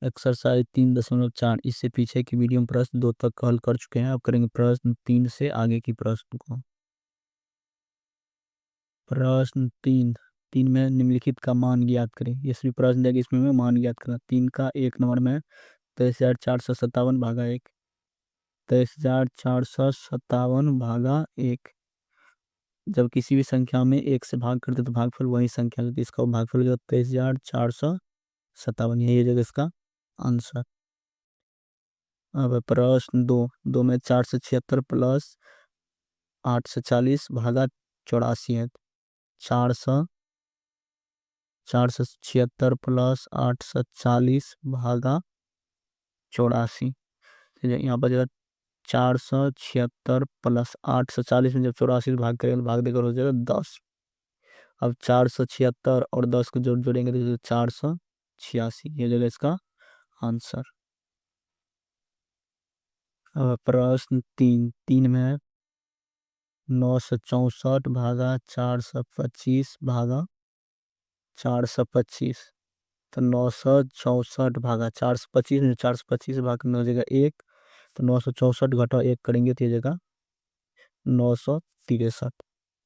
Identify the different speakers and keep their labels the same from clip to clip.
Speaker 1: Exercise 3.4 इससे पीछे की वीडियो में प्रश्न 2 तक हल कर चुके हैं। अब करेंगे प्रश्न 3 से आगे की प्रश्न को। प्रश्न 3 में निम्नलिखित का मान ज्ञात करें। ये सभी प्रश्न देगा, इसमें मैं मान ज्ञात करना। 3 का 1 नंबर में 23,457 भागा 1, 23,457 भागा 1। जब किसी भी संख्या में 1 से भाग करते तो भागफल वही संख्या होती है। इसका भागफल हो जाता है 23,457, यही हो जाएगा इसका आंसर। अब प्रश्न 2 में 476 प्लस 840 भागा 84 है। 476 प्लस 840 भागा 84। यहाँ पर जो 476 प्लस 840 में जब 84 भाग करेंगे तो भाग देकर हो जाएगा 10। अब 476 और 10 को जोड़ेंगे तो 486, ये जगह इसका आंसर। अब प्रश्न 3 में 964 भागा 425 भागा 425। तो 964 भागा 425 में 425 भाग करने हो जाएगा 1। तो 964 घटाओ 1 करेंगे तो ये जगह 963,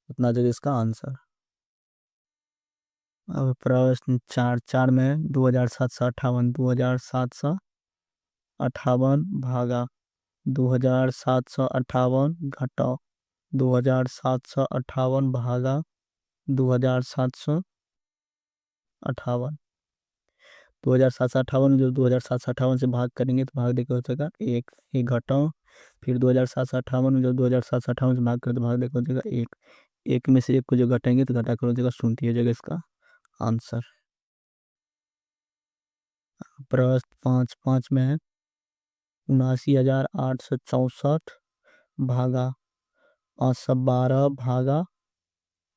Speaker 1: उतना जगह इसका आंसर। अब प्रश्न 4 में 2758 2758 भागा 2758 घटाओ 2758 भागा 2758। 2758 में जो 2758 से भाग करेंगे तो भाग देकर हो जाएगा 1, एक घटाओ। फिर 2758 में जो 2758 से भाग करें तो भाग देकर हो जाएगा 1, एक में से एक को जो घटाएंगे तो घटा कर हो जाएगा 0, हो जाएगा इसका आंसर। प्रश्न 5 में है 79,864 भागा 512 भागा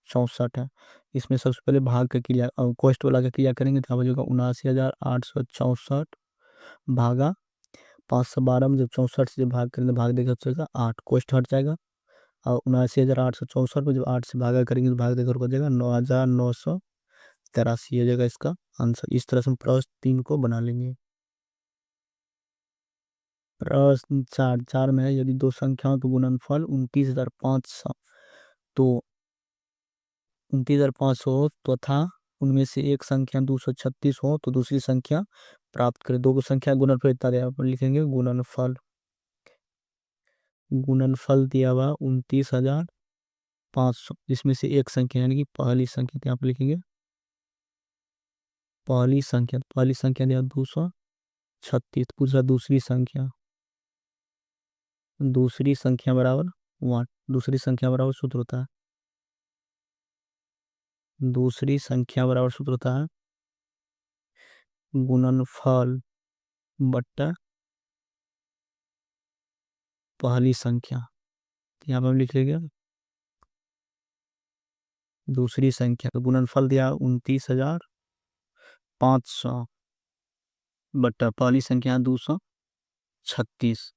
Speaker 1: 64 है। इसमें सबसे पहले भाग का क्रिया कोष्ट वाला का क्रिया करेंगे तो हो जाएगा 79,864 भागा 512 में जब 64 से जब भाग करेंगे तो भाग देकर हो जाएगा 8, कोष्ट हट जाएगा। और 79,864 को जब 8 से भागा करेंगे तो भाग देकर हो जाएगा 9,983, हो जाएगा इसका आंसर। इस तरह से हम प्रश्न 3 को बना लेंगे। प्रश्न 4 में यदि दो संख्याओं का गुणनफल 29,500 तो 29,500 तथा उनमें से एक संख्या 236 हो तो दूसरी संख्या प्राप्त करें। दो संख्या गुणनफल इतना दिया पर लिखेंगे गुणनफल। गुणनफल दिया हुआ 29,500, जिसमें से एक संख्या यानी कि पहली संख्या यहाँ पर लिखेंगे पहली संख्या दिया 236। पूछा दूसरी संख्या बराबर 1। दूसरी संख्या बराबर सूत्र होता है गुणनफल बट्टा पहली संख्या। तो यहाँ पर हम लिख लेंगे दूसरी संख्या का गुणनफल दिया 29,500 बट्टा पहली संख्या 236।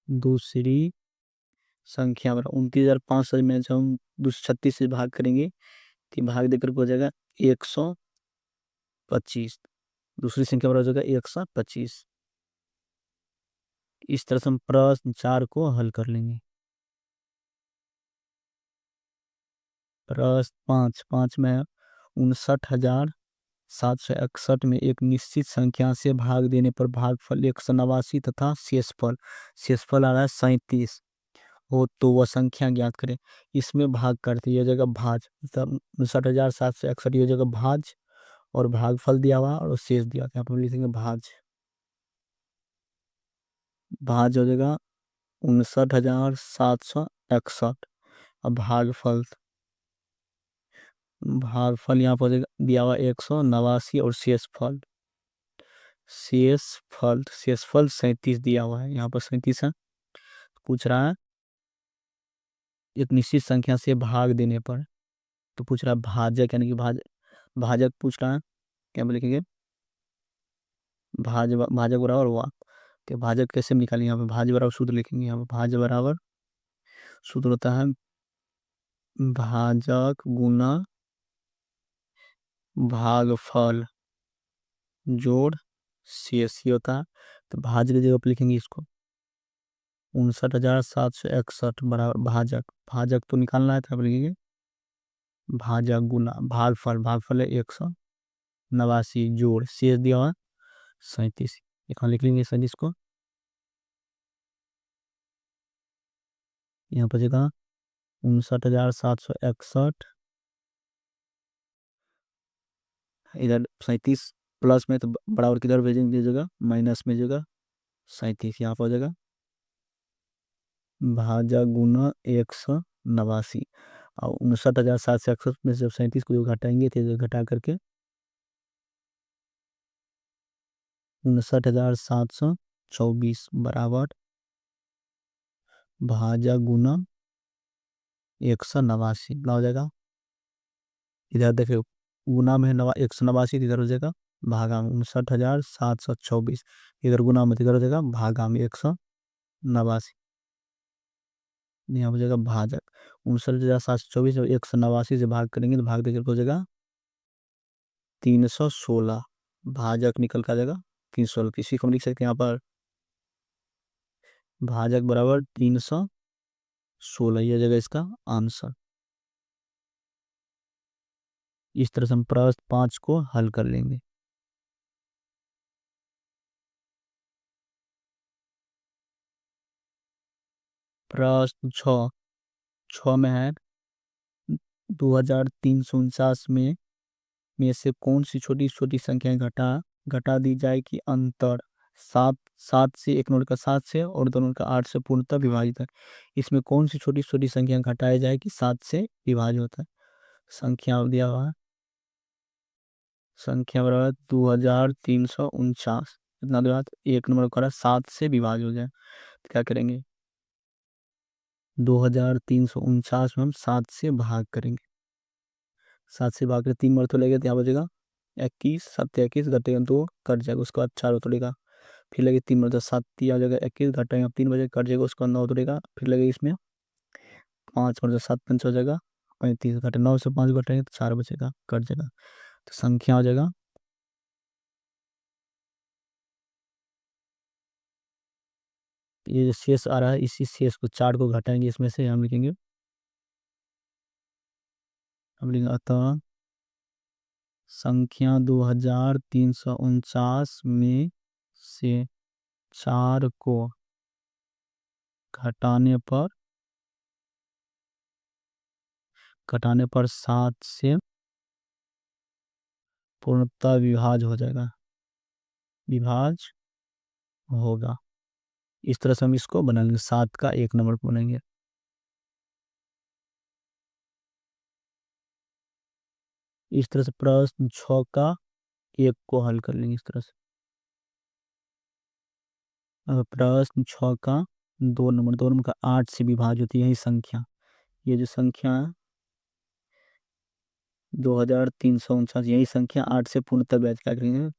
Speaker 1: दूसरी संख्या बराबर 29,500 में जब हम 236 से भाग करेंगे तो भाग देकर हो जाएगा 125। दूसरी संख्या बराबर हो जाएगा 125। इस तरह से हम प्रश्न 4 को हल कर लेंगे। प्रश्न 5 में 59,761 में एक निश्चित संख्या से भाग देने पर भागफल 189 तथा शेषफल आ रहा है 37 हो तो वह संख्या ज्ञात करें। इसमें भाग करते ये जगह भाज, मतलब 59,761 ये जगह भाज और भागफल दिया हुआ और शेष दिया था। आप लिखेंगे भाज हो जाएगा 59,761। अब भागफल यहाँ पर हो जाएगा दिया हुआ 189 और शेषफल 37 दिया हुआ है। यहाँ पर 37 है। पूछ रहा है एक निश्चित संख्या से भाग देने पर, तो पूछ रहा है भाजक यानी कि भाजक पूछ रहा है। क्या लिखेंगे भाजक बराबर हुआ। तो भाजक कैसे निकालेंगे, यहाँ पे भाज बराबर सूत्र लिखेंगे। यहाँ पे भाज बराबर सूत्र होता है भाजक गुना भागफल जोड़ शेष ये होता है। तो भाज्य की जगह पे लिखेंगे इसको 59,761 बराबर भाजक। भाजक तो निकालना है तो लिखेंगे भाजक गुना भागफल है 189 जोड़ शेष दिया हुआ 37। यहाँ लिख लेंगे 37 को। यहाँ पर जगह 59,761 इधर 37 प्लस में तो बराबर किधर भेजेंगे जगह माइनस में जगह 37 यहाँ पर हो जाएगा भाजा गुना 189 और 59,761 में से जब 37 को जो घटाएंगे तो जो घटा करके 59,724 बराबर भाजा गुना 189 हो जाएगा। इधर देखिए गुना में 189 इधर हो जाएगा भागा में 59,724 इधर गुना में इधर हो जाएगा भागा में 189 यहाँ हो जाएगा भाजक 59,724 और 189 से भाग करेंगे तो भाग देकर हो जाएगा 316 भाजक निकल कर आ जाएगा 316 किसी को हम लिख सकते हैं यहाँ पर भाजक बराबर 316 यह जगह इसका आंसर। इस तरह से हम प्रश्न 5 को हल कर लेंगे। प्रश्न 6 में है 2,349 में से कौन सी छोटी छोटी संख्याएं घटा दी जाए कि अंतर सात सात से एक नोट का 7 से और दोनों का 8 से पूर्णतः विभाजित है। इसमें कौन सी छोटी छोटी संख्या घटाया जाए कि 7 से विभाजित होता है। संख्या दिया हुआ है संख्या बराबर 2,349 इतना दिया तो एक नंबर करा 7 से विभाजित हो जाए तो क्या करेंगे 2,349 में हम 7 से भाग करेंगे 7 से भाग कर 3 बार तो लगेगा तो यहाँ बचेगा 21 7 21 घटेगा 2 कट जाएगा उसके बाद 4 तोड़ेगा फिर लगे 3 मतलब 7 आ जाएगा 21 घटेगा 3 बजे कट जाएगा उसके बाद 9 तोड़ेगा फिर लगे इसमें 5 मतलब 7 5 हो जाएगा 35 घटे 9 से 5 घटेंगे तो 4 बचेगा कट जाएगा तो संख्या हो जाएगा ये जो शेष आ रहा है इसी शेष को 4 को घटाएंगे इसमें से हम लिखेंगे अतः संख्या 2,349 में से 4 को घटाने पर 7 से पूर्णतः विभाज हो जाएगा विभाज होगा। इस तरह से हम इसको बनाएंगे 7 का 1 नंबर बनाएंगे। इस तरह से प्रश्न 6 का 1 को हल कर लेंगे इस तरह से। अब प्रश्न 6 का 2 नंबर का 8 से विभाज्य होती है यही संख्या ये जो संख्या है 2,349 यही संख्या 8 से पूर्णतः विभाजित क्या करेंगे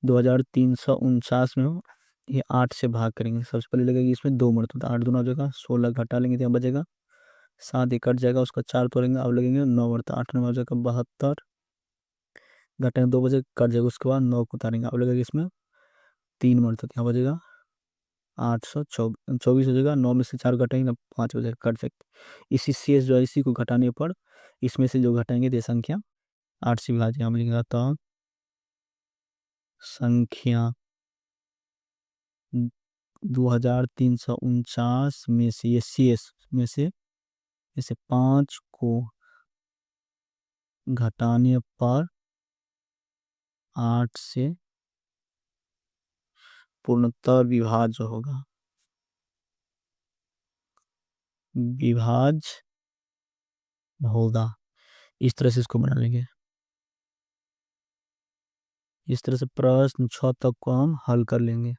Speaker 1: 2,349 में ये 8 से भाग करेंगे सबसे पहले लगेगी इसमें 2 मरतबा 8 दूना हो जाएगा 16 घटा लेंगे तो यहाँ बचेगा 7 कट जाएगा उसका 4 तोड़ेंगे अब लगेंगे 9 मरतबा 8 9 हो जाएगा 72 घटाएंगे 2 बजे कट जाएगा उसके बाद 9 को उतारेंगे अब लगेगा इसमें 3 मरतबा यहाँ बचेगा 824 हो जाएगा 9 में से 4 घटाएंगे ना 5 हो जाएगा कट जाएगा इसी शेष जो है इसी को घटाने पर इसमें से जो घटाएंगे ये संख्या 8 से विभाजित यहाँ मिलेगा तो संख्या 2,349 में से ये शेष में से जैसे 5 को घटाने पर 8 से पूर्णतः विभाज्य होगा विभाज्य होगा। इस तरह से इसको बना लेंगे। इस तरह से प्रश्न 6 तक को हम हल कर लेंगे।